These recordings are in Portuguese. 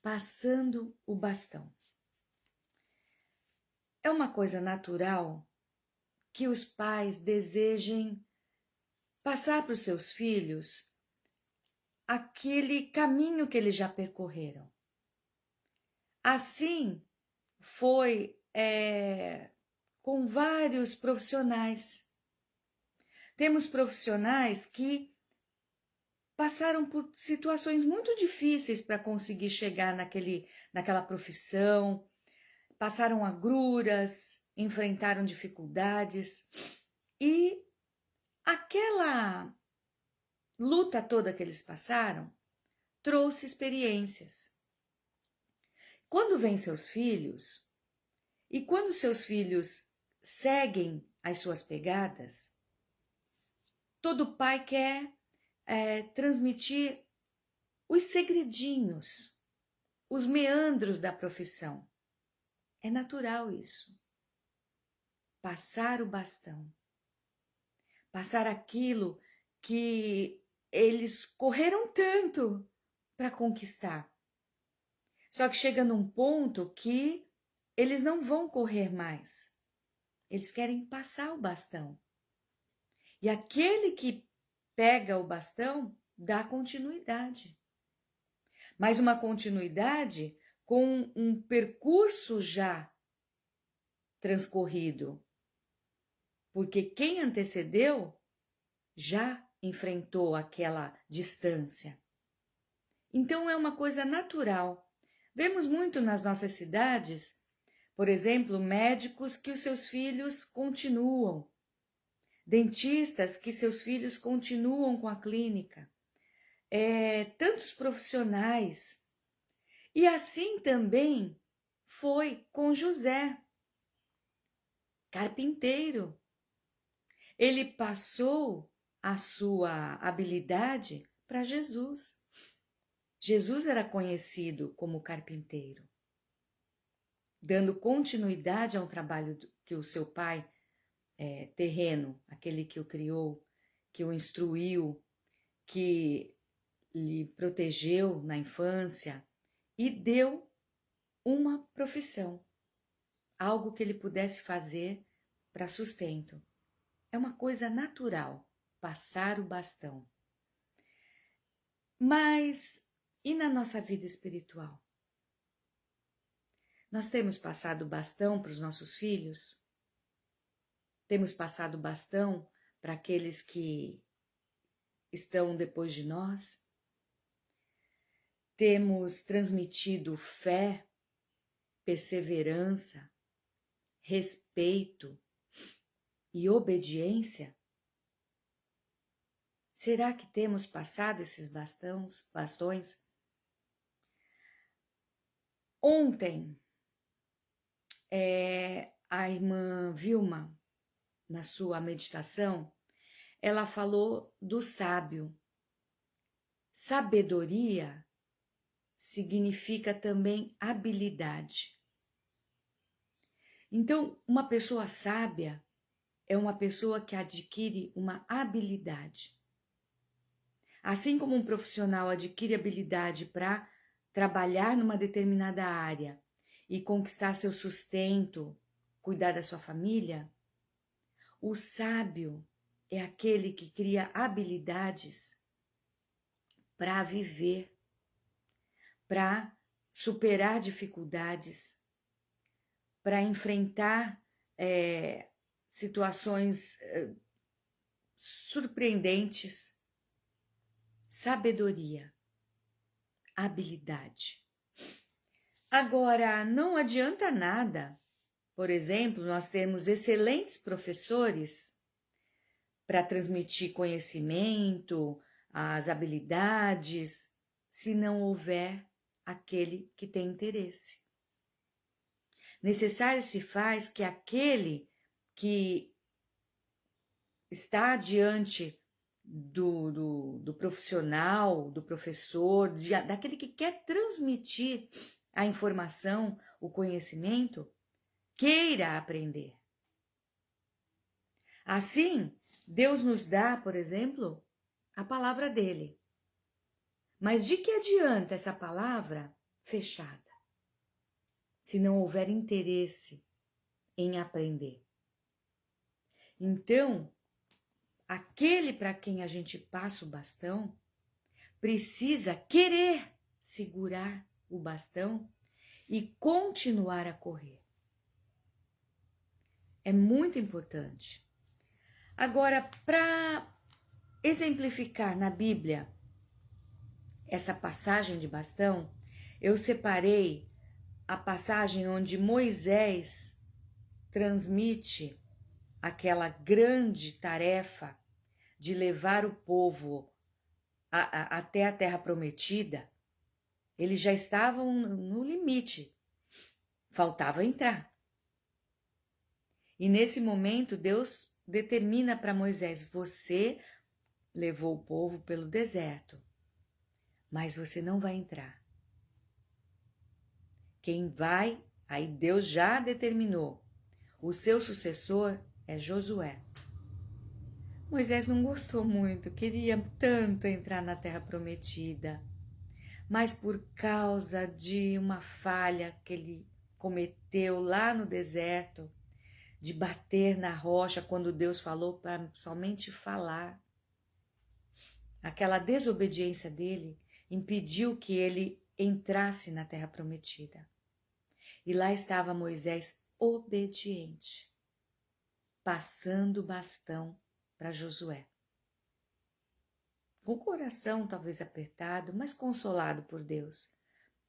passando o bastão. É uma coisa natural que os pais desejem passar para os seus filhos aquele caminho que eles já percorreram. Assim foi com vários profissionais. Temos profissionais que passaram por situações muito difíceis para conseguir chegar naquela profissão, passaram agruras, enfrentaram dificuldades e aquela luta toda que eles passaram trouxe experiências. Quando vêm seus filhos, e quando seus filhos seguem as suas pegadas, todo pai quer transmitir os segredinhos, os meandros da profissão. É natural isso. Passar o bastão. Passar aquilo que eles correram tanto para conquistar. Só que chega num ponto que eles não vão correr mais. Eles querem passar o bastão. E aquele que pega o bastão dá continuidade. Mas uma continuidade com um percurso já transcorrido. Porque quem antecedeu já enfrentou aquela distância. Então é uma coisa natural. Vemos muito nas nossas cidades, por exemplo, médicos que os seus filhos continuam, dentistas que seus filhos continuam com a clínica, tantos profissionais. E assim também foi com José, carpinteiro. Ele passou a sua habilidade para Jesus. Jesus era conhecido como carpinteiro, dando continuidade a um trabalho que o seu pai terreno, aquele que o criou, que o instruiu, que lhe protegeu na infância e deu uma profissão, algo que ele pudesse fazer para sustento. É uma coisa natural, passar o bastão. Mas e na nossa vida espiritual? Nós temos passado o bastão para os nossos filhos? Temos passado o bastão para aqueles que estão depois de nós? Temos transmitido fé, perseverança, respeito e obediência? Será que temos passado esses bastões? Ontem, a irmã Vilma, na sua meditação, ela falou do sábio. Sabedoria significa também habilidade. Então, uma pessoa sábia é uma pessoa que adquire uma habilidade. Assim como um profissional adquire habilidade para trabalhar numa determinada área e conquistar seu sustento, cuidar da sua família, o sábio é aquele que cria habilidades para viver, para superar dificuldades, para enfrentar situações surpreendentes. Sabedoria, habilidade. Agora, não adianta nada, por exemplo, nós temos excelentes professores para transmitir conhecimento, as habilidades, se não houver aquele que tem interesse. Necessário se faz que aquele que está diante do profissional, do professor, daquele que quer transmitir a informação, o conhecimento, queira aprender. Assim, Deus nos dá, por exemplo, a palavra dele. Mas de que adianta essa palavra fechada, se não houver interesse em aprender. Então, aquele para quem a gente passa o bastão precisa querer segurar o bastão e continuar a correr. É muito importante. Agora, para exemplificar na Bíblia essa passagem de bastão, eu separei a passagem onde Moisés transmite aquela grande tarefa de levar o povo até a terra prometida. Eles já estavam no limite, faltava entrar. E nesse momento Deus determina para Moisés: você levou o povo pelo deserto, mas você não vai entrar. Quem vai, aí Deus já determinou, o seu sucessor é Josué. Moisés não gostou muito, queria tanto entrar na terra prometida, mas por causa de uma falha que ele cometeu lá no deserto, de bater na rocha quando Deus falou para somente falar, aquela desobediência dele impediu que ele entrasse na terra prometida. E lá estava Moisés obediente, passando o bastão para Josué. Com o coração talvez apertado, mas consolado por Deus,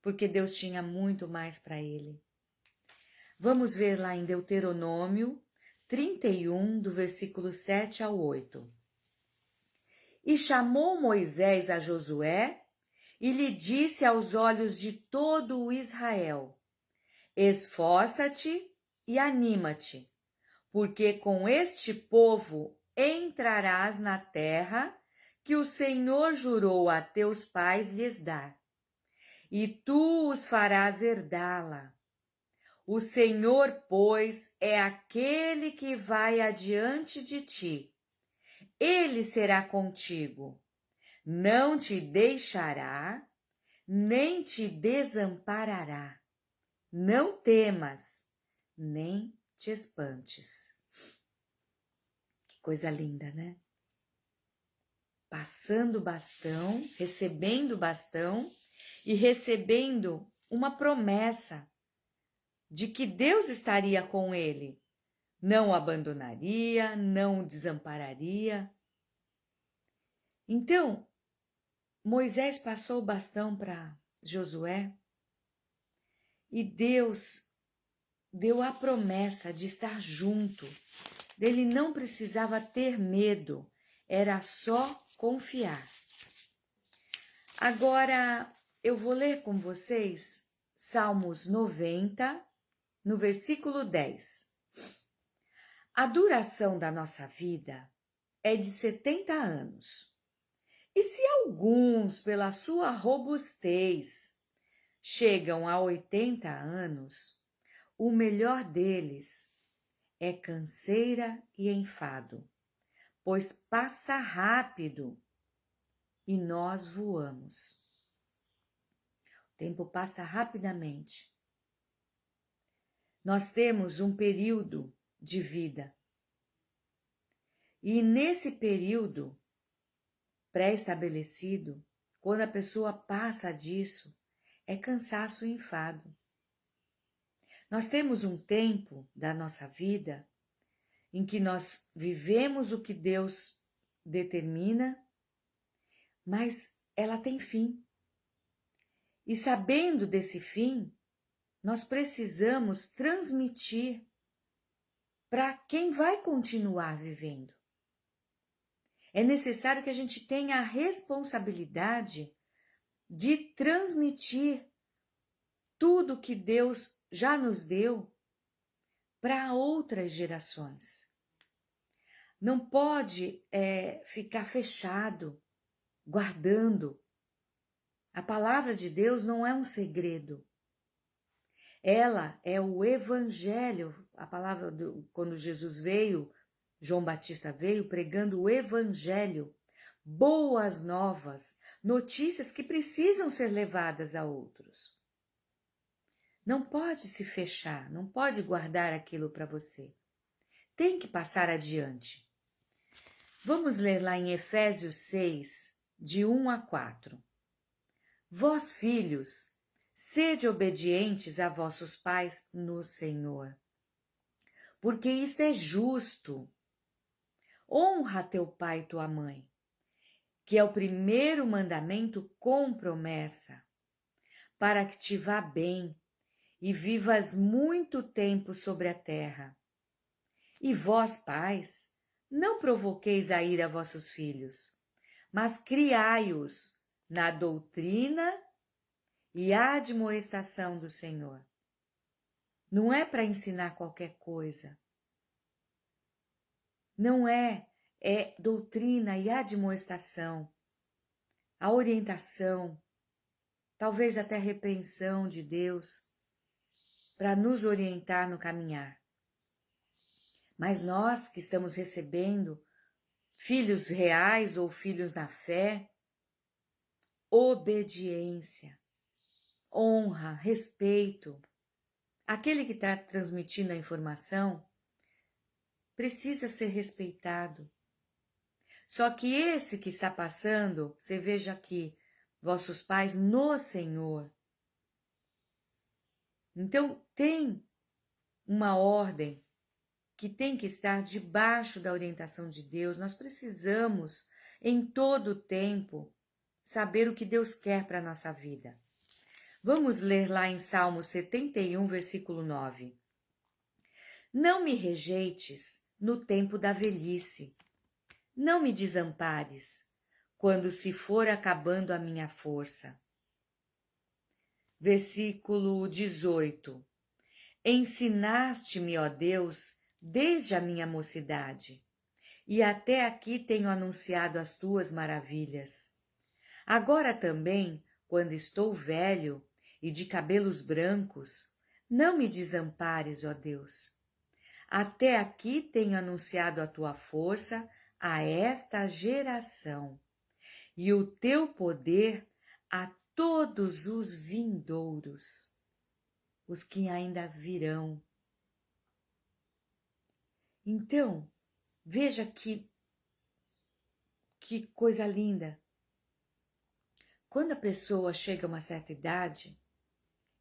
porque Deus tinha muito mais para ele. Vamos ver lá em Deuteronômio 31, do versículo 7 ao 8. E chamou Moisés a Josué e lhe disse aos olhos de todo o Israel: esforça-te e anima-te, porque com este povo entrarás na terra que o Senhor jurou a teus pais lhes dar, e tu os farás herdá-la. O Senhor, pois, é aquele que vai adiante de ti. Ele será contigo, não te deixará, nem te desamparará. Não temas, nem te espantes. Que coisa linda, né? Passando o bastão, recebendo o bastão e recebendo uma promessa de que Deus estaria com ele, não o abandonaria, não o desampararia. Então, Moisés passou o bastão para Josué e Deus deu a promessa de estar junto. Ele não precisava ter medo, era só confiar. Agora, eu vou ler com vocês Salmos 90, no versículo 10. A duração da nossa vida é de 70 anos. E se alguns, pela sua robustez, chegam a 80 anos, o melhor deles é canseira e enfado, pois passa rápido e nós voamos. O tempo passa rapidamente. Nós temos um período de vida. E nesse período pré-estabelecido, quando a pessoa passa disso, é cansaço e enfado. Nós temos um tempo da nossa vida em que nós vivemos o que Deus determina, mas ela tem fim. E sabendo desse fim, nós precisamos transmitir para quem vai continuar vivendo. É necessário que a gente tenha a responsabilidade de transmitir tudo que Deus já nos deu para outras gerações. Não pode ficar fechado, guardando. A palavra de Deus não é um segredo. Ela é o evangelho. A palavra, quando Jesus veio, João Batista veio pregando o evangelho, boas novas, notícias que precisam ser levadas a outros. Não pode se fechar, não pode guardar aquilo para você. Tem que passar adiante. Vamos ler lá em Efésios 6, de 1 a 4. Vós, filhos, sede obedientes a vossos pais no Senhor, porque isto é justo. Honra teu pai e tua mãe, que é o primeiro mandamento com promessa, para que te vá bem e vivas muito tempo sobre a terra. E vós, pais, não provoqueis a ira a vossos filhos, mas criai-os na doutrina e admoestação do Senhor. Não é para ensinar qualquer coisa. Não é doutrina e admoestação, a orientação, talvez até a repreensão de Deus, para nos orientar no caminhar. Mas nós que estamos recebendo filhos reais ou filhos na fé, obediência, honra, respeito. Aquele que está transmitindo a informação precisa ser respeitado. Só que esse que está passando, você veja aqui, vossos pais no Senhor. Então tem uma ordem que tem que estar debaixo da orientação de Deus. Nós precisamos, em todo o tempo, saber o que Deus quer para a nossa vida. Vamos ler lá em Salmo 71, versículo 9. Não me rejeites no tempo da velhice, não me desampares, quando se for acabando a minha força. Versículo 18. Ensinaste-me, ó Deus, desde a minha mocidade, e até aqui tenho anunciado as tuas maravilhas. Agora também, quando estou velho e de cabelos brancos, não me desampares, ó Deus. Até aqui tenho anunciado a tua força a esta geração, e o teu poder a todos os vindouros, os que ainda virão. Então, veja que coisa linda. Quando a pessoa chega a uma certa idade,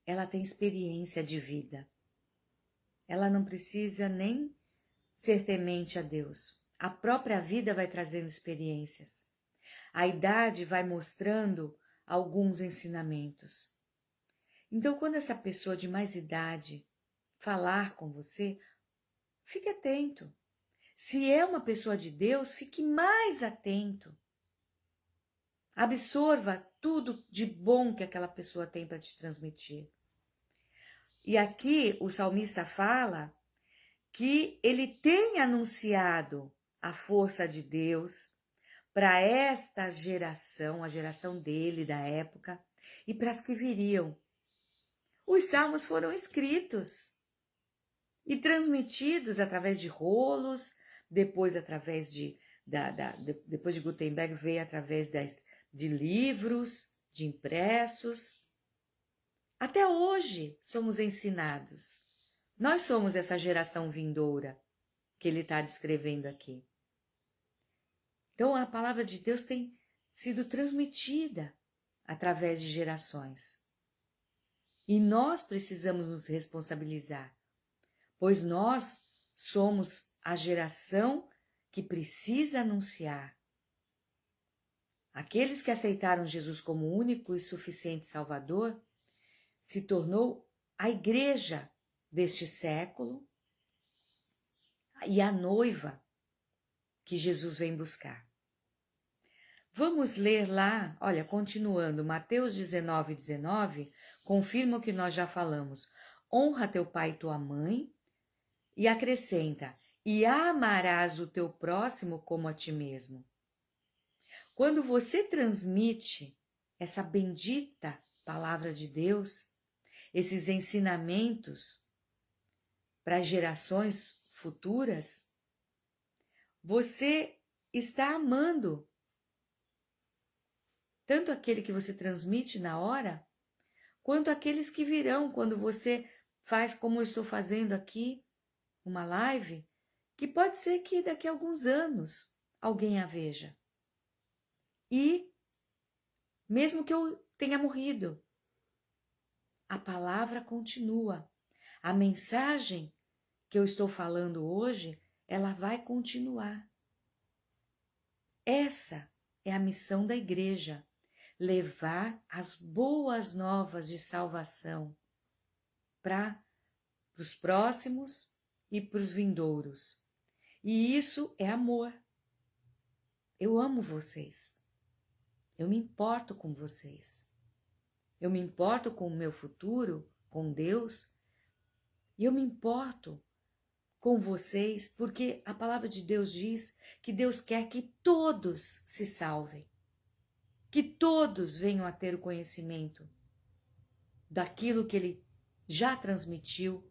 ela tem experiência de vida. Ela não precisa nem ser temente a Deus. A própria vida vai trazendo experiências. A idade vai mostrando alguns ensinamentos. Então, quando essa pessoa de mais idade falar com você, fique atento. Se é uma pessoa de Deus, fique mais atento. Absorva tudo de bom que aquela pessoa tem para te transmitir. E aqui o salmista fala que ele tem anunciado a força de Deus para esta geração, a geração dele, da época, e para as que viriam. Os salmos foram escritos e transmitidos através de rolos, depois através depois de Gutenberg veio através de livros, de impressos. Até hoje somos ensinados. Nós somos essa geração vindoura que ele está descrevendo aqui. Então a palavra de Deus tem sido transmitida através de gerações. E nós precisamos nos responsabilizar, pois nós somos a geração que precisa anunciar. Aqueles que aceitaram Jesus como único e suficiente Salvador se tornou a igreja deste século e a noiva que Jesus vem buscar. Vamos ler lá, olha, continuando, Mateus 19, 19, confirma o que nós já falamos. Honra teu pai e tua mãe, e acrescenta, e amarás o teu próximo como a ti mesmo. Quando você transmite essa bendita palavra de Deus, esses ensinamentos para gerações futuras, você está amando tanto aquele que você transmite na hora, quanto aqueles que virão quando você faz como eu estou fazendo aqui, uma live, que pode ser que daqui a alguns anos alguém a veja. E mesmo que eu tenha morrido, a palavra continua. A mensagem que eu estou falando hoje, ela vai continuar. Essa é a missão da igreja, levar as boas novas de salvação para os próximos e para os vindouros. E isso é amor. Eu amo vocês. Eu me importo com vocês. Eu me importo com o meu futuro, com Deus. E eu me importo com vocês porque a palavra de Deus diz que Deus quer que todos se salvem. Que todos venham a ter o conhecimento daquilo que Ele já transmitiu,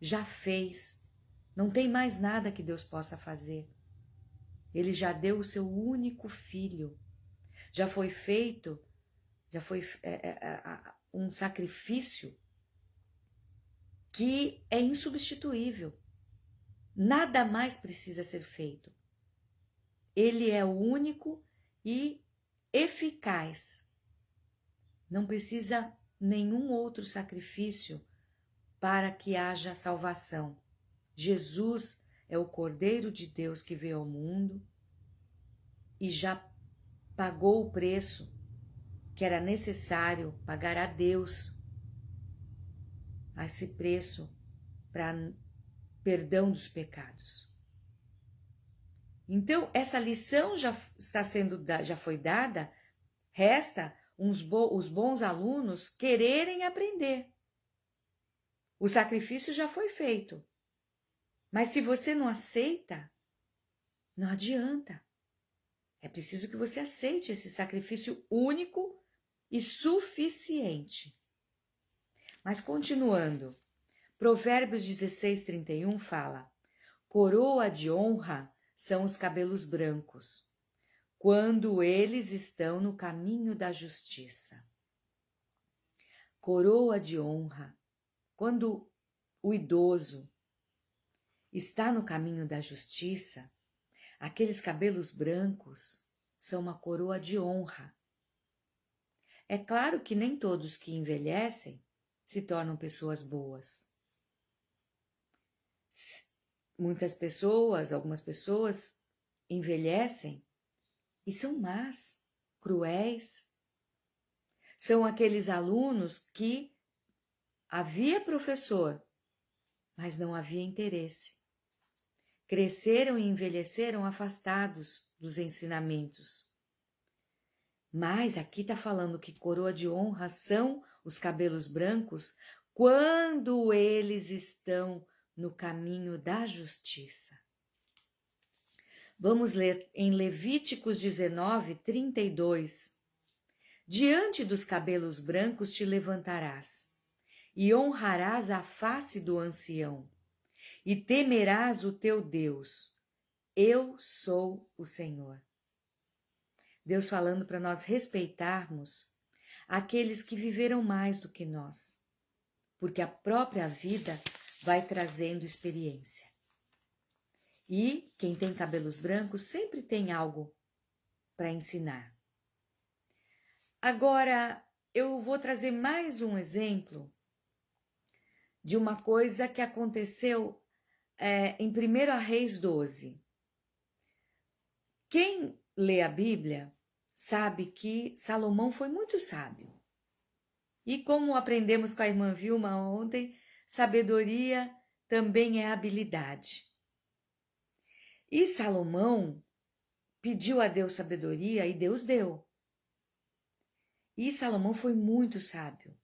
já fez. Não tem mais nada que Deus possa fazer. Ele já deu o seu único filho. Já foi feito, já foi um sacrifício que é insubstituível. Nada mais precisa ser feito. Ele é o único e eficaz. Não precisa nenhum outro sacrifício para que haja salvação. Jesus é o Cordeiro de Deus que veio ao mundo e já pagou o preço que era necessário pagar a Deus, a esse preço para perdão dos pecados. Então, essa lição já foi dada, resta os bons alunos quererem aprender. O sacrifício já foi feito. Mas se você não aceita, não adianta. É preciso que você aceite esse sacrifício único e suficiente. Mas continuando, Provérbios 16:31 fala: coroa de honra são os cabelos brancos, quando eles estão no caminho da justiça. Coroa de honra, quando o idoso está no caminho da justiça, aqueles cabelos brancos são uma coroa de honra. É claro que nem todos que envelhecem se tornam pessoas boas. Algumas pessoas envelhecem e são más, cruéis. São aqueles alunos que havia professor, mas não havia interesse. Cresceram e envelheceram afastados dos ensinamentos. Mas aqui está falando que coroa de honra são os cabelos brancos quando eles estão no caminho da justiça. Vamos ler em Levíticos 19:32. Diante dos cabelos brancos te levantarás, e honrarás a face do ancião, e temerás o teu Deus. Eu sou o Senhor. Deus falando para nós respeitarmos aqueles que viveram mais do que nós, porque a própria vida vai trazendo experiência. E quem tem cabelos brancos sempre tem algo para ensinar. Agora, eu vou trazer mais um exemplo de uma coisa que aconteceu em 1 Reis 12. Quem lê a Bíblia sabe que Salomão foi muito sábio. E como aprendemos com a irmã Vilma ontem, sabedoria também é habilidade. E Salomão pediu a Deus sabedoria e Deus deu. E Salomão foi muito sábio.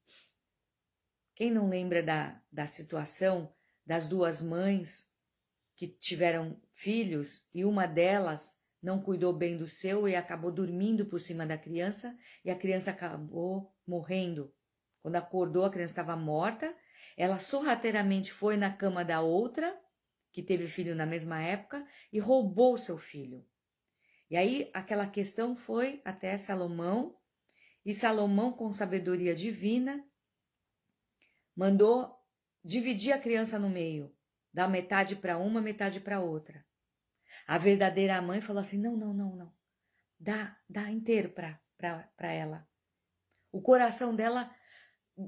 Quem não lembra da situação das duas mães que tiveram filhos e uma delas não cuidou bem do seu e acabou dormindo por cima da criança e a criança acabou morrendo. Quando acordou, a criança estava morta. Ela sorrateiramente foi na cama da outra, que teve filho na mesma época, e roubou seu filho. E aí aquela questão foi até Salomão, e Salomão, com sabedoria divina, mandou dividir a criança no meio, dar metade para uma, metade para outra. A verdadeira mãe falou assim: não, não, não, não. Dá inteiro para ela. O coração dela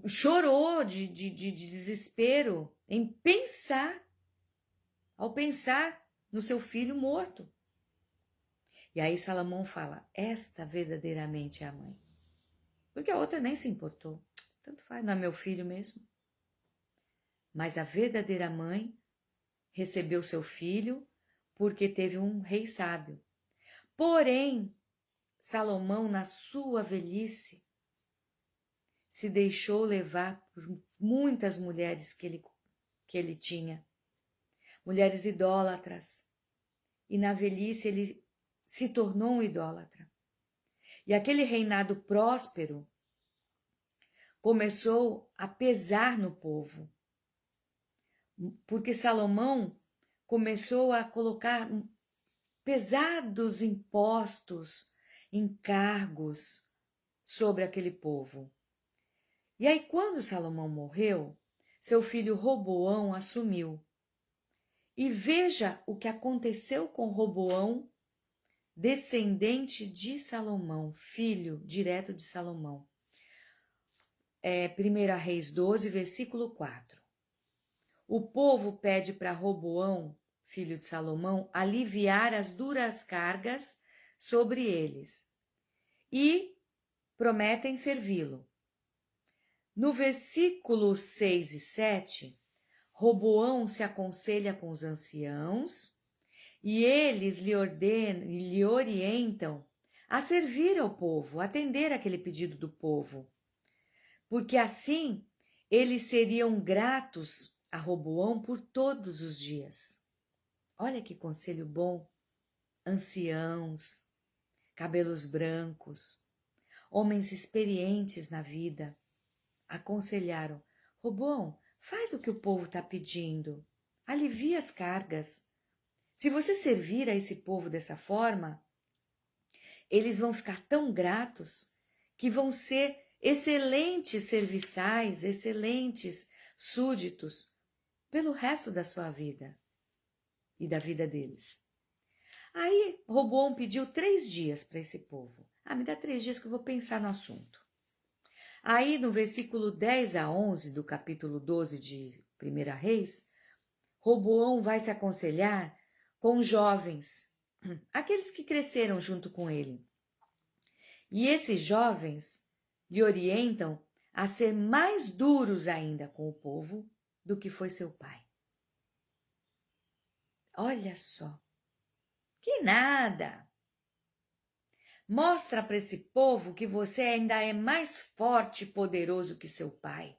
chorou de desespero ao pensar no seu filho morto. E aí Salomão fala: esta verdadeiramente é a mãe. Porque a outra nem se importou. Tanto faz, não é meu filho mesmo. Mas a verdadeira mãe recebeu seu filho porque teve um rei sábio. Porém, Salomão, na sua velhice, se deixou levar por muitas mulheres que ele tinha, mulheres idólatras. E na velhice ele se tornou um idólatra. E aquele reinado próspero começou a pesar no povo, porque Salomão começou a colocar pesados impostos, encargos sobre aquele povo. E aí, quando Salomão morreu, seu filho Roboão assumiu. E veja o que aconteceu com Roboão, descendente de Salomão, filho direto de Salomão. 1 Reis 12, versículo 4. O povo pede para Roboão, filho de Salomão, aliviar as duras cargas sobre eles e prometem servi-lo. No versículo 6 e 7, Roboão se aconselha com os anciãos e eles lhe orientam a servir ao povo, a atender aquele pedido do povo, porque assim eles seriam gratos a Roboão por todos os dias. Olha que conselho bom! Anciãos, cabelos brancos, homens experientes na vida, aconselharam: Roboão, faz o que o povo está pedindo, alivia as cargas. Se você servir a esse povo dessa forma, eles vão ficar tão gratos que vão ser excelentes serviçais, excelentes súditos pelo resto da sua vida e da vida deles. Aí Roboão pediu 3 dias para esse povo. Me dá 3 dias que eu vou pensar no assunto. Aí no versículo 10 a 11 do capítulo 12 de 1 Reis, Roboão vai se aconselhar com jovens, aqueles que cresceram junto com ele. E esses jovens lhe orientam a ser mais duros ainda com o povo do que foi seu pai. Olha só, que nada! Mostra para esse povo que você ainda é mais forte e poderoso que seu pai.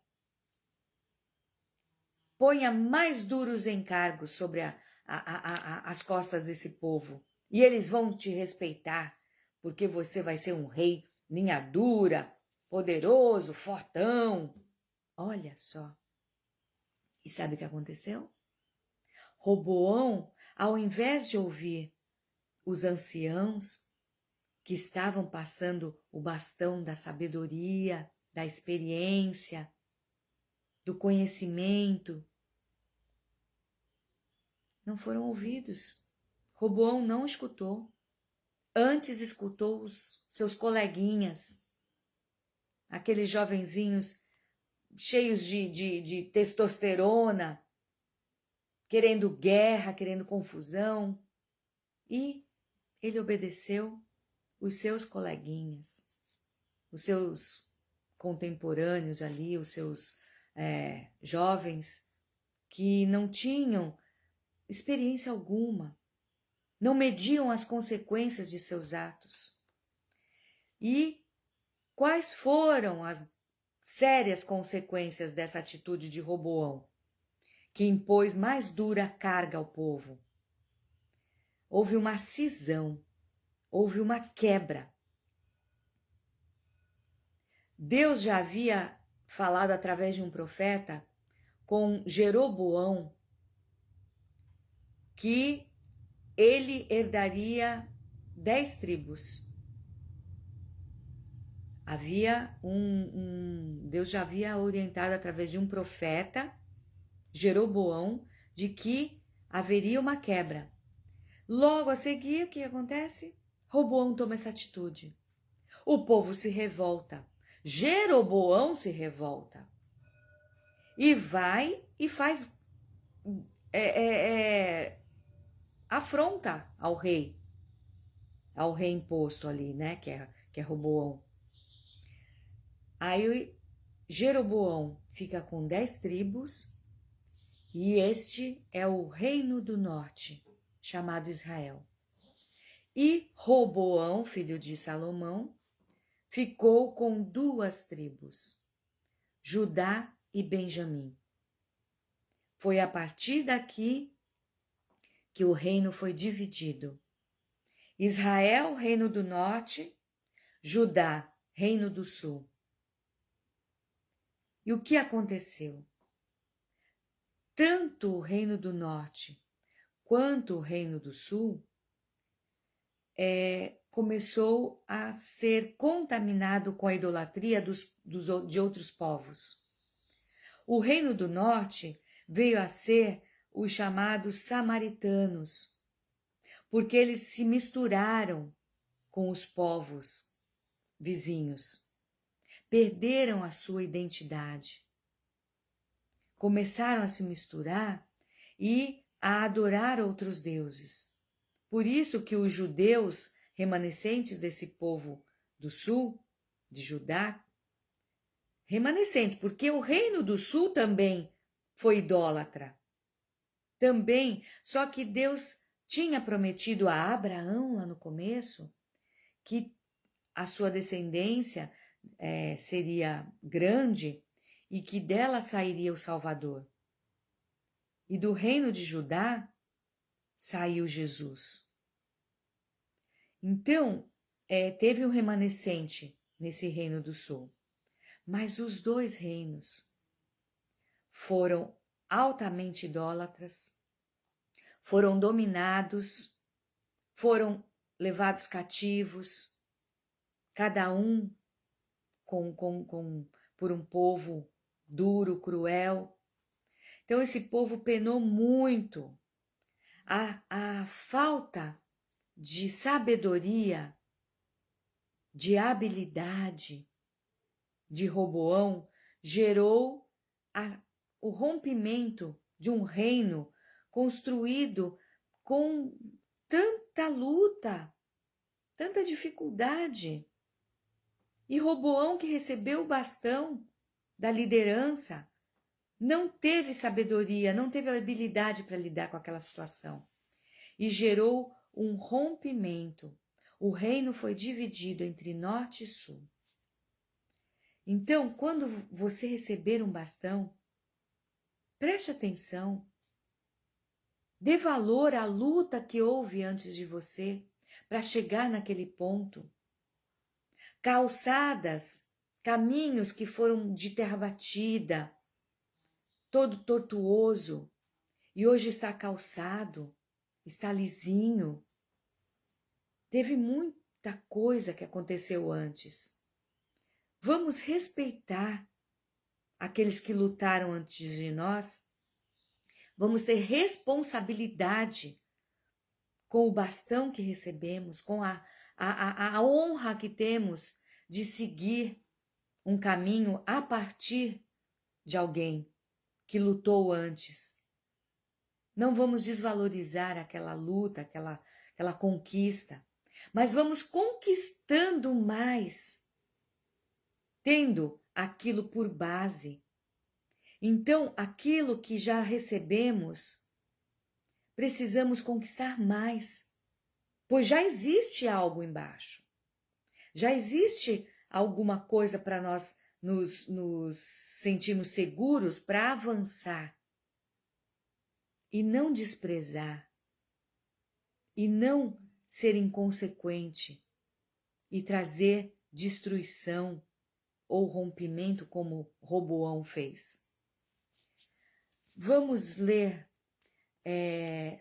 Ponha mais duros encargos sobre as costas desse povo e eles vão te respeitar, porque você vai ser um rei linha dura, poderoso, fortão. Olha só. E sabe o que aconteceu? Roboão, ao invés de ouvir os anciãos que estavam passando o bastão da sabedoria, da experiência, do conhecimento, não foram ouvidos. Roboão não escutou. Antes escutou os seus coleguinhas, aqueles jovenzinhos cheios de testosterona, querendo guerra, querendo confusão. E ele obedeceu os seus coleguinhas, os seus contemporâneos ali, os seus jovens que não tinham experiência alguma, não mediam as consequências de seus atos. E quais foram as sérias consequências dessa atitude de Roboão, que impôs mais dura carga ao povo? Houve uma cisão, houve uma quebra. Deus já havia falado através de um profeta com Jeroboão que ele herdaria 10 tribos. Havia um Deus já havia orientado através de um profeta, Jeroboão, de que haveria uma quebra. Logo a seguir, o que acontece? Roboão toma essa atitude. O povo se revolta. Jeroboão se revolta. E vai e faz afronta ao rei imposto ali, né, que é Roboão. Aí Jeroboão fica com 10 tribos e este é o reino do norte, chamado Israel. E Roboão, filho de Salomão, ficou com 2 tribos, Judá e Benjamim. Foi a partir daqui que o reino foi dividido. Israel, reino do norte, Judá, reino do sul. E o que aconteceu? Tanto o reino do norte quanto o reino do sul começou a ser contaminado com a idolatria de outros povos. O reino do norte veio a ser os chamados samaritanos, porque eles se misturaram com os povos vizinhos, perderam a sua identidade, começaram a se misturar e a adorar outros deuses. Por isso que os judeus remanescentes desse povo do sul, de Judá, remanescentes, porque o reino do sul também foi idólatra. Também, só que Deus tinha prometido a Abraão lá no começo que a sua descendência seria grande e que dela sairia o Salvador. E do reino de Judá saiu Jesus. Então, teve um remanescente nesse reino do sul. Mas os 2 reinos foram altamente idólatras, foram dominados, foram levados cativos, cada um por um povo duro, cruel. Então esse povo penou muito. A falta de sabedoria, de habilidade de Roboão gerou o rompimento de um reino construído com tanta luta, tanta dificuldade. E Roboão, que recebeu o bastão da liderança, não teve sabedoria, não teve habilidade para lidar com aquela situação. E gerou um rompimento. O reino foi dividido entre norte e sul. Então, quando você receber um bastão, preste atenção. Dê valor à luta que houve antes de você para chegar naquele ponto. Calçadas, caminhos que foram de terra batida, todo tortuoso, e hoje está calçado, está lisinho. Teve muita coisa que aconteceu antes. Vamos respeitar aqueles que lutaram antes de nós. Vamos ter responsabilidade com o bastão que recebemos, com a honra que temos de seguir um caminho a partir de alguém que lutou antes. Não vamos desvalorizar aquela luta, aquela conquista, mas vamos conquistando mais, tendo aquilo por base. Então, aquilo que já recebemos, precisamos conquistar mais, pois já existe algo embaixo. Já existe alguma coisa para nós nos sentirmos seguros para avançar. E não desprezar. E não ser inconsequente e trazer destruição ou rompimento como Roboão fez. Vamos ler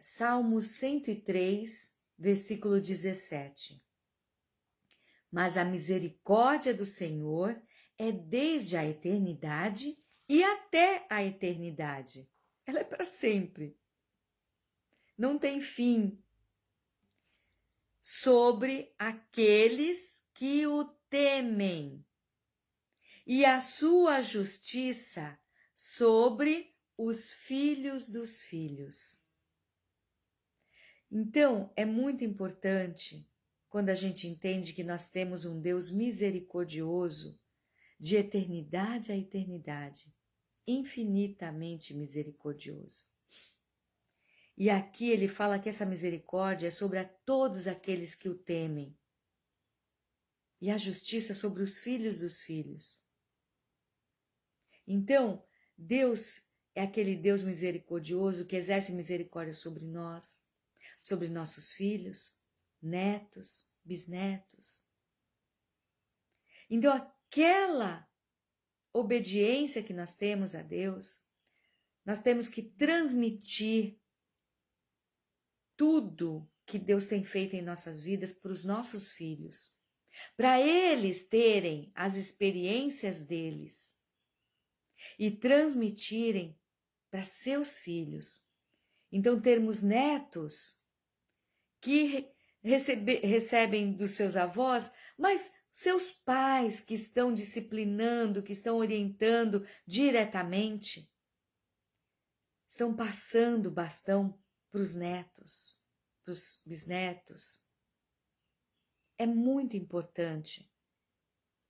Salmos 103, versículo 17. Mas a misericórdia do Senhor é desde a eternidade e até a eternidade. Ela é para sempre. Não tem fim. Sobre aqueles que o temem, e a sua justiça sobre os filhos dos filhos. Então, é muito importante quando a gente entende que nós temos um Deus misericordioso, de eternidade a eternidade, infinitamente misericordioso. E aqui ele fala que essa misericórdia é sobre a todos aqueles que o temem, e a justiça sobre os filhos dos filhos. Então, Deus é aquele Deus misericordioso que exerce misericórdia sobre nós, sobre nossos filhos, netos, bisnetos. Então, aquela obediência que nós temos a Deus, nós temos que transmitir tudo que Deus tem feito em nossas vidas para os nossos filhos, para eles terem as experiências deles e transmitirem para seus filhos. Então, termos netos que recebem dos seus avós, mas seus pais que estão disciplinando, que estão orientando diretamente, estão passando o bastão para os netos, para os bisnetos. É muito importante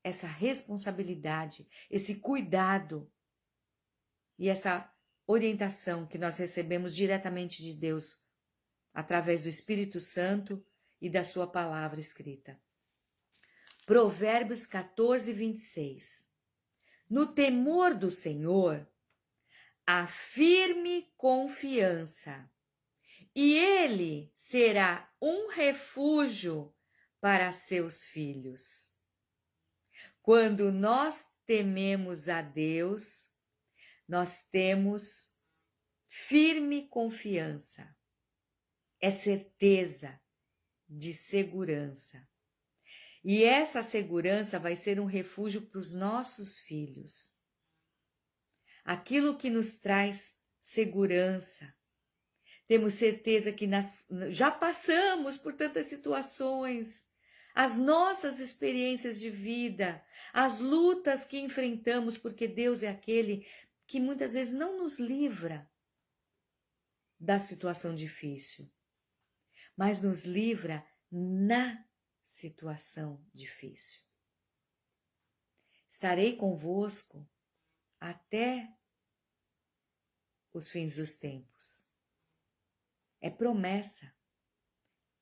essa responsabilidade, esse cuidado e essa orientação que nós recebemos diretamente de Deus, através do Espírito Santo e da sua palavra escrita. Provérbios 14, 26. No temor do Senhor, há firme confiança, e ele será um refúgio para seus filhos. Quando nós tememos a Deus, nós temos firme confiança, é certeza de segurança. E essa segurança vai ser um refúgio para os nossos filhos. Aquilo que nos traz segurança. Temos certeza que já passamos por tantas situações, as nossas experiências de vida, as lutas que enfrentamos, porque Deus é aquele que muitas vezes não nos livra da situação difícil, mas nos livra na situação difícil. Estarei convosco até os fins dos tempos. É promessa.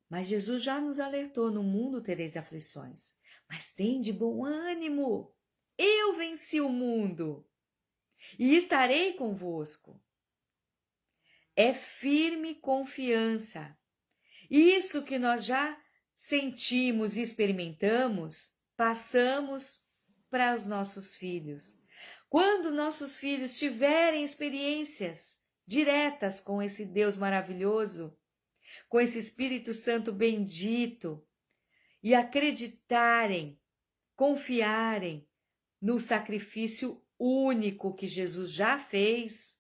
Mas Jesus já nos alertou: no mundo tereis aflições, mas tende bom ânimo. Eu venci o mundo e estarei convosco. É firme confiança. Isso que nós já sentimos e experimentamos, passamos para os nossos filhos. Quando nossos filhos tiverem experiências diretas com esse Deus maravilhoso, com esse Espírito Santo bendito, e acreditarem, confiarem no sacrifício único que Jesus já fez,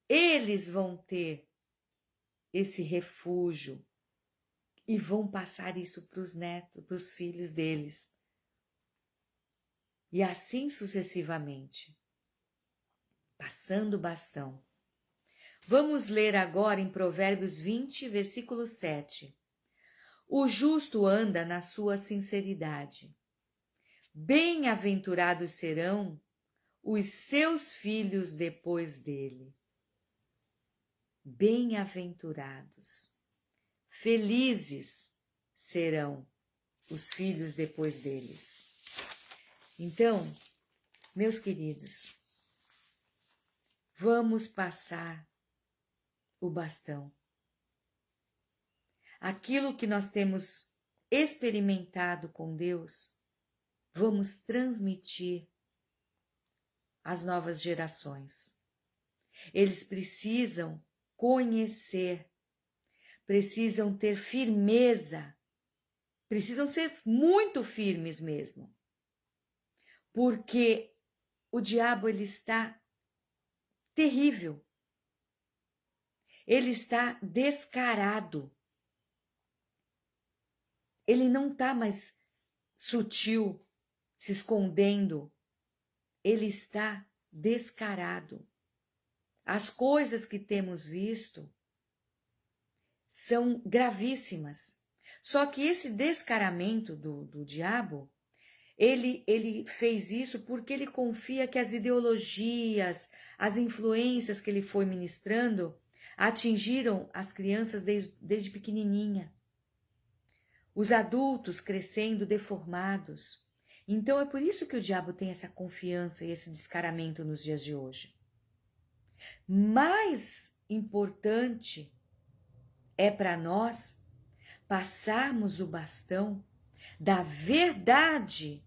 eles vão ter esse refúgio e vão passar isso para os netos, para os filhos deles. E assim sucessivamente, passando o bastão. Vamos ler agora em Provérbios 20, versículo 7. O justo anda na sua sinceridade. Bem-aventurados serão os seus filhos depois dele. Bem-aventurados. Felizes serão os filhos depois deles. Então, meus queridos, vamos passar o bastão. Aquilo que nós temos experimentado com Deus, vamos transmitir às novas gerações. Eles precisam conhecer, precisam ter firmeza, precisam ser muito firmes mesmo, porque o diabo ele está terrível. Ele está descarado. Ele não está mais sutil, se escondendo. Ele está descarado. As coisas que temos visto são gravíssimas. Só que esse descaramento do diabo, ele fez isso porque ele confia que as ideologias, as influências que ele foi ministrando atingiram as crianças desde pequenininha. Os adultos crescendo deformados. Então é por isso que o diabo tem essa confiança e esse descaramento nos dias de hoje. Mais importante é para nós passarmos o bastão da verdade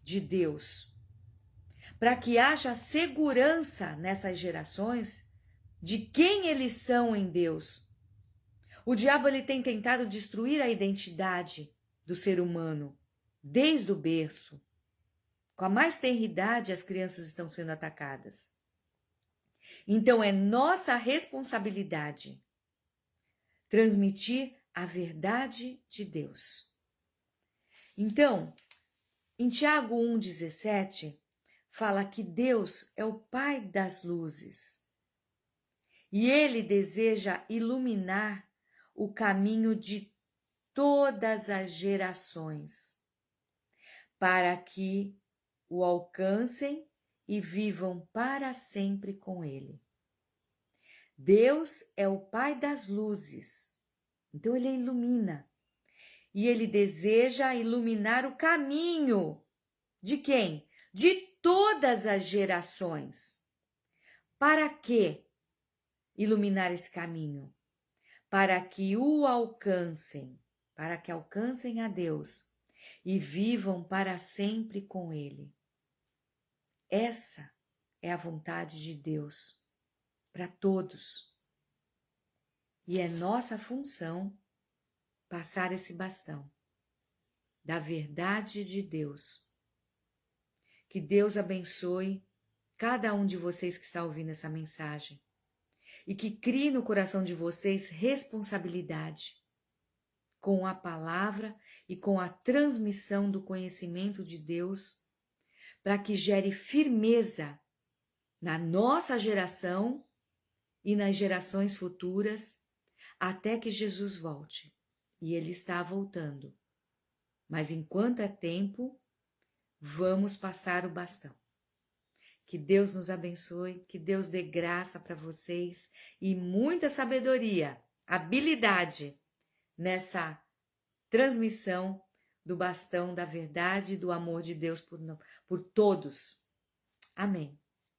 de Deus, para que haja segurança nessas gerações de quem eles são em Deus. O diabo ele tem tentado destruir a identidade do ser humano desde o berço. Com a mais tenra idade, as crianças estão sendo atacadas. Então é nossa responsabilidade transmitir a verdade de Deus. Então, em Tiago 1,17, fala que Deus é o Pai das luzes e Ele deseja iluminar o caminho de todas as gerações, para que o alcancem e vivam para sempre com Ele. Deus é o Pai das luzes, então Ele ilumina. E Ele deseja iluminar o caminho de quem? De todas as gerações. Para quê? Iluminar esse caminho? Para que o alcancem, para que alcancem a Deus e vivam para sempre com Ele. Essa é a vontade de Deus para todos. E é nossa função passar esse bastão da verdade de Deus. Que Deus abençoe cada um de vocês que está ouvindo essa mensagem e que crie no coração de vocês responsabilidade com a palavra e com a transmissão do conhecimento de Deus, para que gere firmeza na nossa geração e nas gerações futuras, até que Jesus volte. E Ele está voltando. Mas enquanto é tempo, vamos passar o bastão. Que Deus nos abençoe, que Deus dê graça para vocês e muita sabedoria, habilidade nessa transmissão do bastão da verdade e do amor de Deus por todos. Amém.